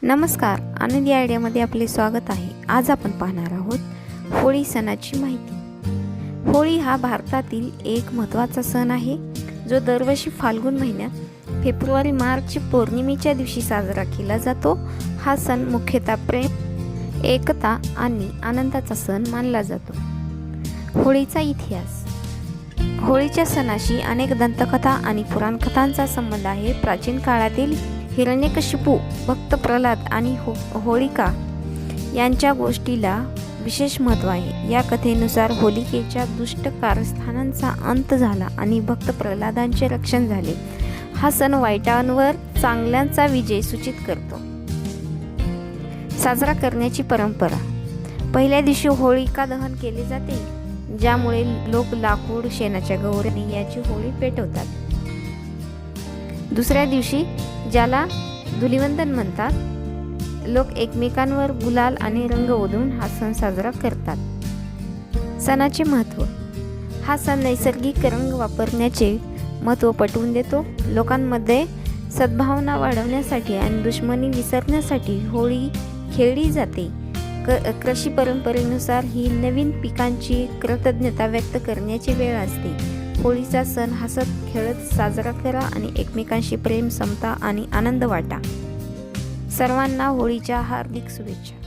नमस्कार, आनंदी आयडियामध्ये आपले स्वागत आहे। आज आपण पाहणार आहोत होळी सणाची माहिती। होळी हा भारतातील एक महत्त्वाचा सण आहे, जो दरवर्षी फाल्गुन महिन्यात फेब्रुवारी-मार्च पौर्णिमेच्या दिवशी साजरा केला जातो। हा सण मुख्यतः प्रेम, एकता आणि आनंदाचा सण मानला जातो। होळीचा इतिहास। होळीच्या सणाशी अनेक दंतकथा आणि पुराणकथांचा संबंध आहे। प्राचीन काळातील हिरण्यकशिपू, भक्त प्रल्हाद आणि होलिका यांच्या गोष्टीला विशेष महत्त्व आहे। या कथेनुसार होलिकेच्या दुष्ट कारस्थानांचा अंत झाला आणि भक्त प्रल्हादांचे रक्षण झाले। हा सण वाईटांवर चांगल्यांचा विजय सूचित करतो। साजरा करण्याची परंपरा। पहिल्या दिवशी होलिका दहन केले जाते, ज्यामुळे लोक लाकूड, शेणाच्या गौऱ्याने याची होळी पेटवतात। दुसऱ्या दिवशी, ज्याला धुलिवंदन म्हणतात, लोक एकमेकांवर गुलाल आणि रंग ओधून हा सण साजरा करतात। सणाचे महत्त्व। हा सण नैसर्गिक रंग वापरण्याचे महत्त्व पटवून देतो। लोकांमध्ये सद्भावना वाढवण्यासाठी आणि दुश्मनी विसरण्यासाठी होळी खेळली जाते। कृषी परंपरेनुसार ही नवीन पिकांची कृतज्ञता व्यक्त करण्याची वेळ असते। होळीचा सण हसत खेळत साजरा करा आणि एकमेकांशी प्रेम, समता आणि आनंद वाटा। सर्वांना होळीच्या हार्दिक शुभेच्छा।